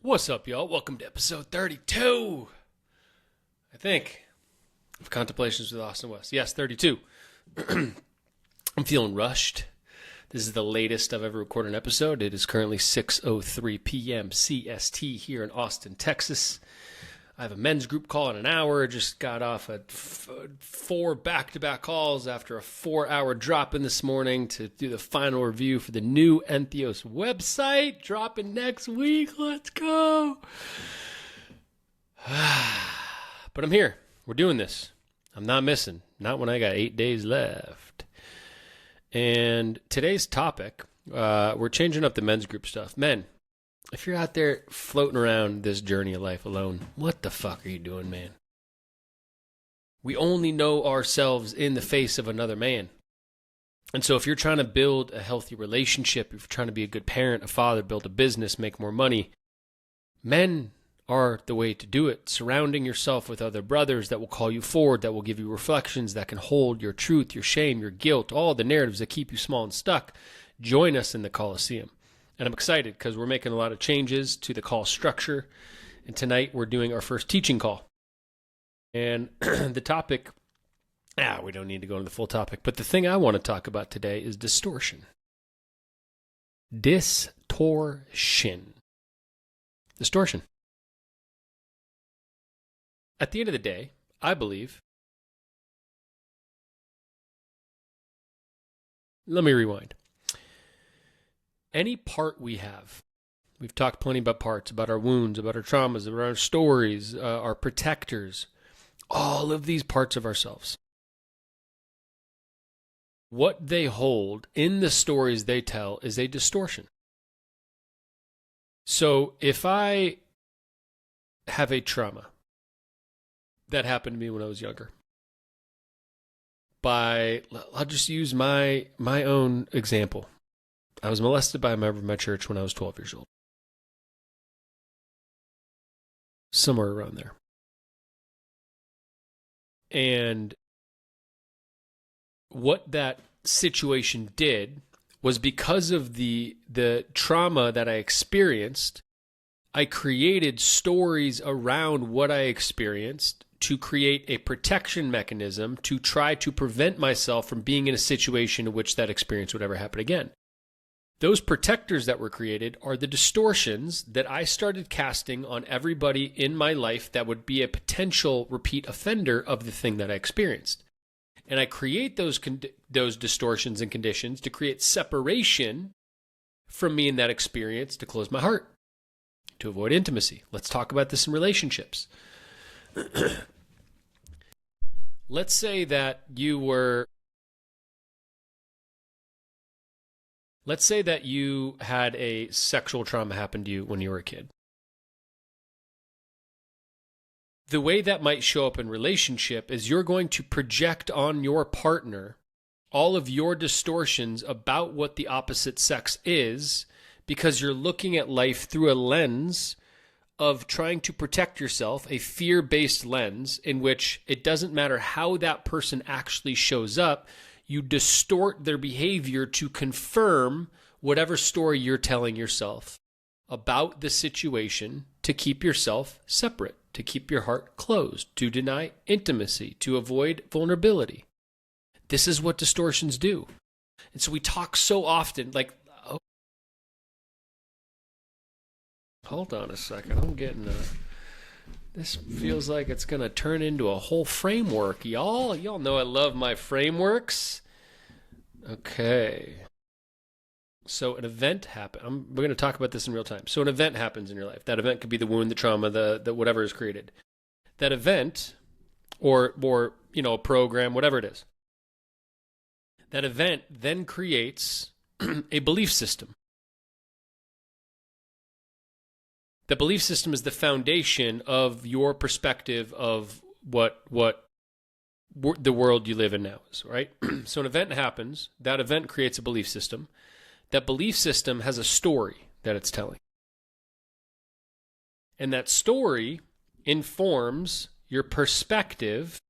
What's up, y'all? Welcome to episode 32, I think, of Contemplations with Austin West. Yes, 32. I'm feeling rushed. This is the latest I've ever recorded an episode. It is currently 6:03 p.m. CST here in Austin, Texas. I have a men's group call in an hour. Just got off four back-to-back calls after a 4-hour drop-in this morning to do the final review for the new Entheos website. Dropping next week. Let's go. But I'm here. We're doing this. I'm not missing. Not when I got 8 days left. And today's topic, we're changing up the men's group stuff. Men, if you're out there floating around this journey of life alone, what the fuck are you doing, man? We only know ourselves in the face of another man. And so if you're trying to build a healthy relationship, if you're trying to be a good parent, a father, build a business, make more money, men are the way to do it. Surrounding yourself with other brothers that will call you forward, that will give you reflections, that can hold your truth, your shame, your guilt, all the narratives that keep you small and stuck. Join us in the Coliseum. And I'm excited because we're making a lot of changes to the call structure. And tonight we're doing our first teaching call. And the topic, we don't need to go into the full topic, but the thing I want to talk about today is distortion. Distortion. Distortion. At the end of the day, I believe, let me rewind. Any part we have, we've talked plenty about parts, about our wounds, about our traumas, about our stories, our protectors, all of these parts of ourselves. What they hold in the stories they tell is a distortion. So if I have a trauma that happened to me when I was younger, I'll just use my own example. I was molested by a member of my church when I was 12 years old. Somewhere around there. And what that situation did was, because of the trauma that I experienced, I created stories around what I experienced to create a protection mechanism to try to prevent myself from being in a situation in which that experience would ever happen again. Those protectors that were created are the distortions that I started casting on everybody in my life that would be a potential repeat offender of the thing that I experienced. And I create those distortions and conditions to create separation from me in that experience, to close my heart, to avoid intimacy. Let's talk about this in relationships. Let's say that you had a sexual trauma happen to you when you were a kid. The way that might show up in relationship is you're going to project on your partner all of your distortions about what the opposite sex is, because you're looking at life through a lens of trying to protect yourself, a fear-based lens in which it doesn't matter how that person actually shows up. You distort their behavior to confirm whatever story you're telling yourself about the situation, to keep yourself separate, to keep your heart closed, to deny intimacy, to avoid vulnerability. This is what distortions do. And so we talk so often, hold on a second, I'm getting this feels like it's going to turn into a whole framework, y'all. Y'all know I love my frameworks. Okay. So an event happened. We're going to talk about this in real time. So an event happens in your life. That event could be the wound, the trauma, the whatever is created. That event, or a program, whatever it is. That event then creates a belief system. The belief system is the foundation of your perspective of what the world you live in now is, right? So an event happens. That event creates a belief system. That belief system has a story that it's telling. And that story informs your perspective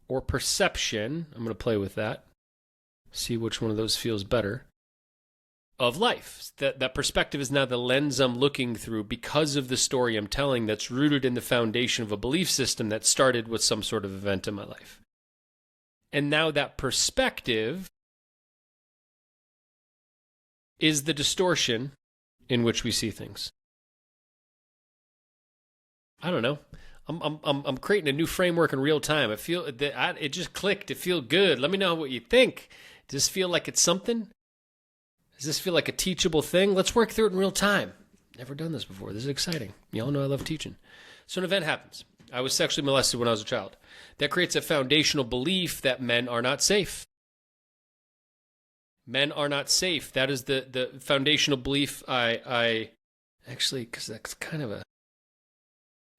or perception. I'm going to play with that. See which one of those feels better. of life. That perspective is now the lens I'm looking through because of the story I'm telling that's rooted in the foundation of a belief system that started with some sort of event in my life. And now that perspective is the distortion in which we see things. I don't know. I'm creating a new framework in real time. I feel that it just clicked. It feels good. Let me know what you think. Does this feel like it's something? Does this feel like a teachable thing? Let's work through it in real time. Never done this before. This is exciting. Y'all know I love teaching. So an event happens. I was sexually molested when I was a child. That creates a foundational belief that men are not safe. Men are not safe. That is the foundational belief I actually, because that's kind of a...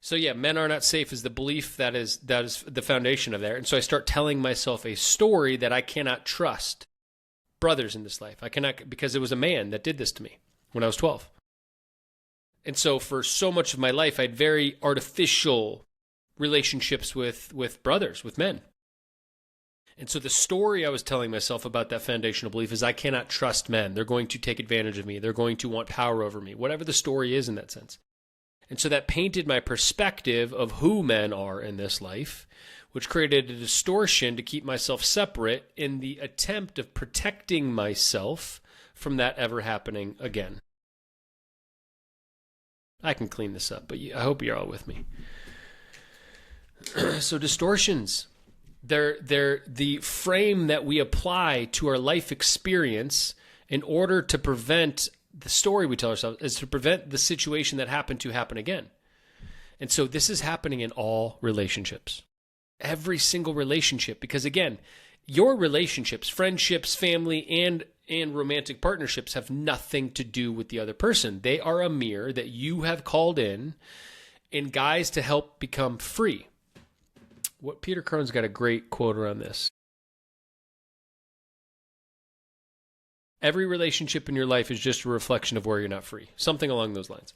So yeah, men are not safe is the belief that is the foundation of there. And so I start telling myself a story that I cannot trust brothers in this life. I cannot, because it was a man that did this to me when I was 12. And so for so much of my life, I had very artificial relationships with brothers, with men. And so the story I was telling myself about that foundational belief is I cannot trust men. They're going to take advantage of me. They're going to want power over me, whatever the story is in that sense. And so that painted my perspective of who men are in this life, which created a distortion to keep myself separate in the attempt of protecting myself from that ever happening again. I can clean this up, but I hope you're all with me. So distortions, they're the frame that we apply to our life experience in order to prevent the story we tell ourselves, is to prevent the situation that happened to happen again. And so this is happening in all relationships. Every single relationship, because again, your relationships, friendships, family, and romantic partnerships have nothing to do with the other person. They are a mirror that you have called in guise to help become free. What Peter Crone's got a great quote around this. Every relationship in your life is just a reflection of where you're not free. Something along those lines.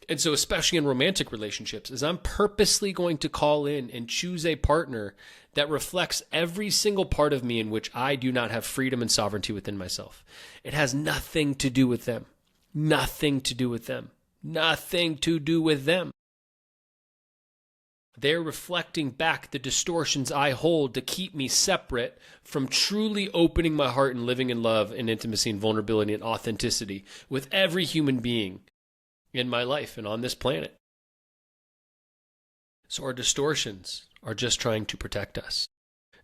And so especially in romantic relationships, is I'm purposely going to call in and choose a partner that reflects every single part of me in which I do not have freedom and sovereignty within myself. It has nothing to do with them. Nothing to do with them. Nothing to do with them. They're reflecting back the distortions I hold to keep me separate from truly opening my heart and living in love and intimacy and vulnerability and authenticity with every human being in my life and on this planet. So our distortions are just trying to protect us.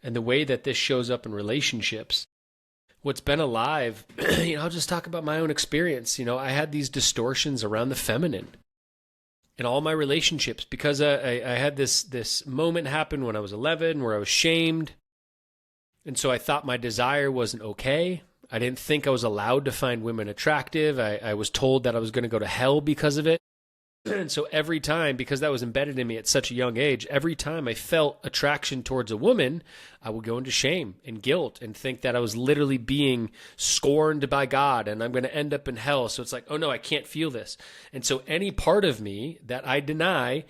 And the way that this shows up in relationships, what's been alive, I'll just talk about my own experience. I had these distortions around the feminine in all my relationships because I had this moment happen when I was 11 where I was shamed. And so I thought my desire wasn't okay. I didn't think I was allowed to find women attractive. I was told that I was going to go to hell because of it. And so every time, because that was embedded in me at such a young age, every time I felt attraction towards a woman, I would go into shame and guilt and think that I was literally being scorned by God and I'm going to end up in hell. So it's like, oh no, I can't feel this. And so any part of me that I deny,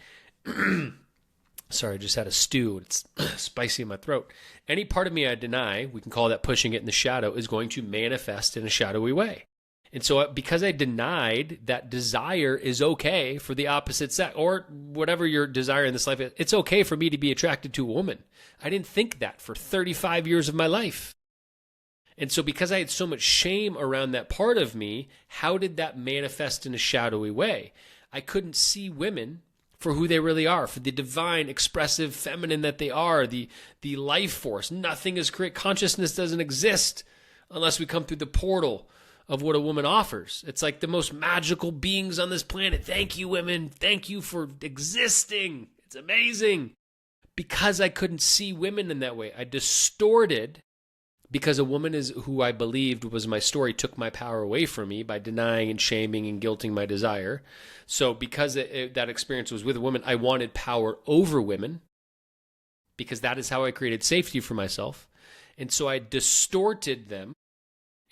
sorry, I just had a stew. It's spicy in my throat. Any part of me I deny, we can call that pushing it in the shadow, is going to manifest in a shadowy way. And so because I denied that desire is okay for the opposite sex, or whatever your desire in this life is, it's okay for me to be attracted to a woman. I didn't think that for 35 years of my life. And so because I had so much shame around that part of me, how did that manifest in a shadowy way? I couldn't see women for who they really are, for the divine, expressive, feminine that they are, the life force. Nothing is correct. Consciousness doesn't exist unless we come through the portal of what a woman offers. It's like the most magical beings on this planet. Thank you, women. Thank you for existing. It's amazing. Because I couldn't see women in that way, I distorted, because a woman is who I believed was my story, took my power away from me by denying and shaming and guilting my desire. So because that experience was with a woman, I wanted power over women because that is how I created safety for myself. And so I distorted them.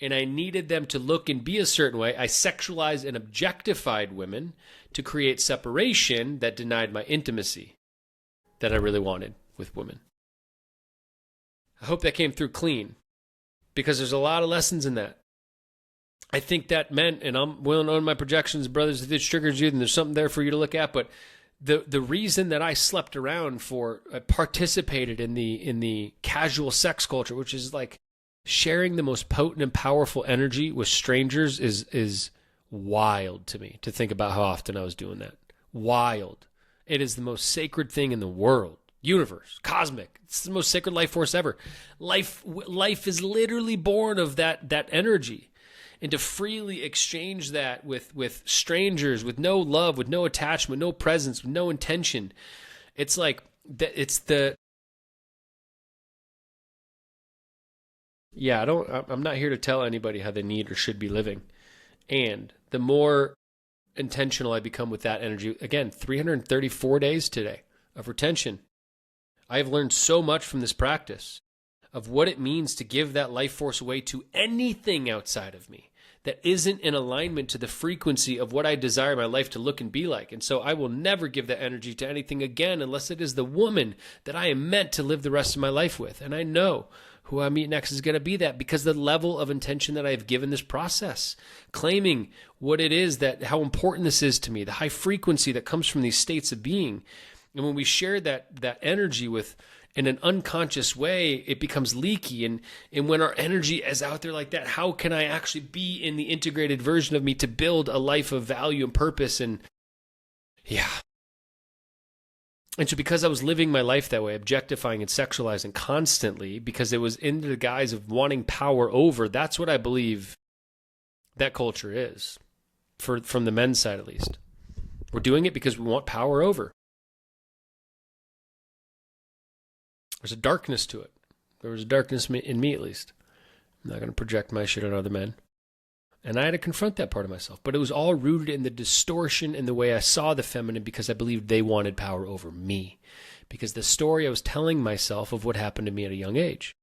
And I needed them to look and be a certain way. I sexualized and objectified women to create separation that denied my intimacy that I really wanted with women. I hope that came through clean because there's a lot of lessons in that. I think that meant, and I'm willing to own my projections, brothers, if this triggers you, then there's something there for you to look at. But the reason that I slept around participated in the casual sex culture, which is like sharing the most potent and powerful energy with strangers, is wild to me to think about how often I was doing that. Wild. It is the most sacred thing in the world. Universe, cosmic. It's the most sacred life force ever. Life is literally born of that energy. And to freely exchange that with strangers, with no love, with no attachment, no presence, with no intention, it's like I'm not here to tell anybody how they need or should be living. And the more intentional I become with that energy, again, 334 days today of retention. I have learned so much from this practice of what it means to give that life force away to anything outside of me that isn't in alignment to the frequency of what I desire my life to look and be like. And so I will never give that energy to anything again unless it is the woman that I am meant to live the rest of my life with. And I know who I meet next is going to be that, because the level of intention that I have given this process, claiming what it is, how important this is to me, the high frequency that comes from these states of being. And when we share that energy in an unconscious way, it becomes leaky. And when our energy is out there like that, how can I actually be in the integrated version of me to build a life of value and purpose? And yeah. And so because I was living my life that way, objectifying and sexualizing constantly, because it was in the guise of wanting power over, that's what I believe that culture is, from the men's side at least. We're doing it because we want power over. There's a darkness to it. There was a darkness in me, at least. I'm not going to project my shit on other men. And I had to confront that part of myself. But it was all rooted in the distortion in the way I saw the feminine, because I believed they wanted power over me. Because the story I was telling myself of what happened to me at a young age.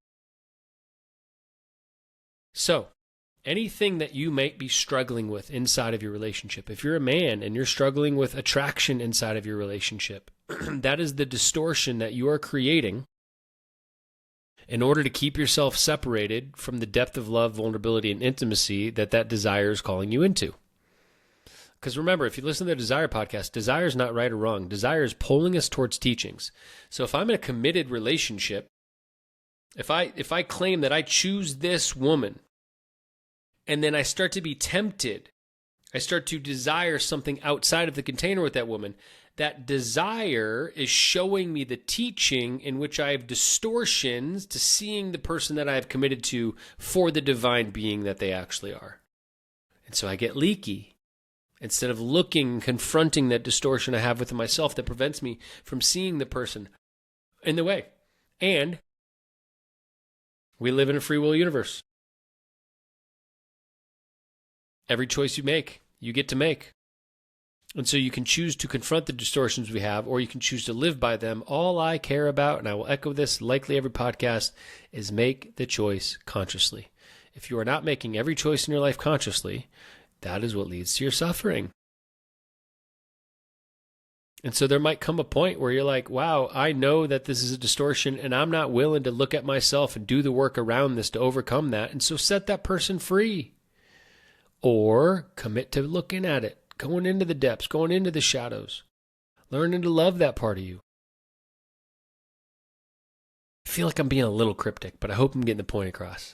So, anything that you might be struggling with inside of your relationship, if you're a man and you're struggling with attraction inside of your relationship, that is the distortion that you are creating in order to keep yourself separated from the depth of love, vulnerability, and intimacy that desire is calling you into. Because remember, if you listen to the Desire podcast, desire is not right or wrong. Desire is pulling us towards teachings. So if I'm in a committed relationship, if I claim that I choose this woman, and then I start to be tempted, I start to desire something outside of the container with that woman, that desire is showing me the teaching in which I have distortions to seeing the person that I have committed to for the divine being that they actually are. And so I get leaky. Instead of confronting that distortion I have within myself that prevents me from seeing the person in the way. And we live in a free will universe. Every choice you make, you get to make. And so you can choose to confront the distortions we have, or you can choose to live by them. All I care about, and I will echo this likely every podcast, is make the choice consciously. If you are not making every choice in your life consciously, that is what leads to your suffering. And so there might come a point where you're like, wow, I know that this is a distortion, and I'm not willing to look at myself and do the work around this to overcome that. And so set that person free. Or commit to looking at it. Going into the depths, going into the shadows, learning to love that part of you. I feel like I'm being a little cryptic, but I hope I'm getting the point across.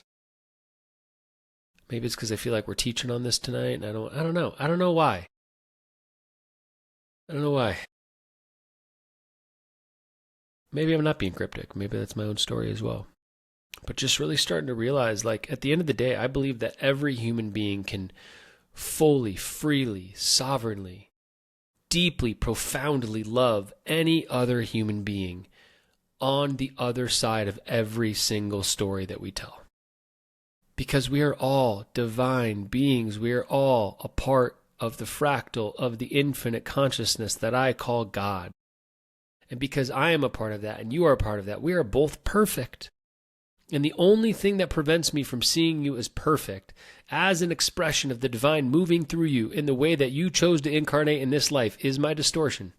Maybe it's because I feel like we're teaching on this tonight, and I don't know. I don't know why. Maybe I'm not being cryptic. Maybe that's my own story as well. But just really starting to realize, like, at the end of the day, I believe that every human being can fully, freely, sovereignly, deeply, profoundly love any other human being on the other side of every single story that we tell. Because we are all divine beings. We are all a part of the fractal of the infinite consciousness that I call God. And because I am a part of that and you are a part of that, we are both perfect. And the only thing that prevents me from seeing you as perfect, as an expression of the divine moving through you in the way that you chose to incarnate in this life, is my distortion.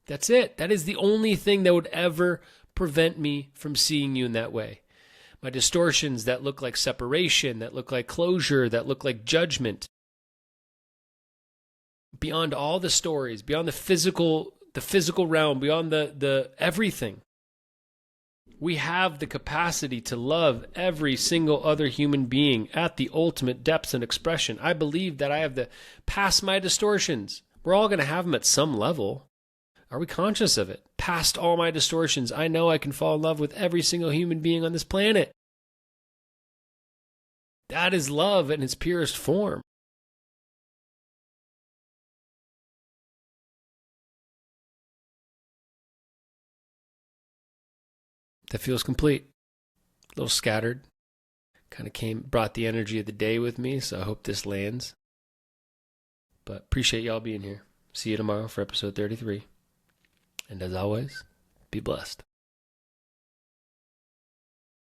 That's it. That is the only thing that would ever prevent me from seeing you in that way. my distortions that look like separation, that look like closure, that look like judgment. Beyond all the stories, beyond the physical realm, beyond the everything. We have the capacity to love every single other human being at the ultimate depths and expression. I believe that I have past my distortions. We're all going to have them at some level. Are we conscious of it? Past all my distortions, I know I can fall in love with every single human being on this planet. That is love in its purest form. That feels complete. A little scattered. Kind of brought the energy of the day with me, so I hope this lands. But appreciate y'all being here. See you tomorrow for episode 33. And as always, be blessed.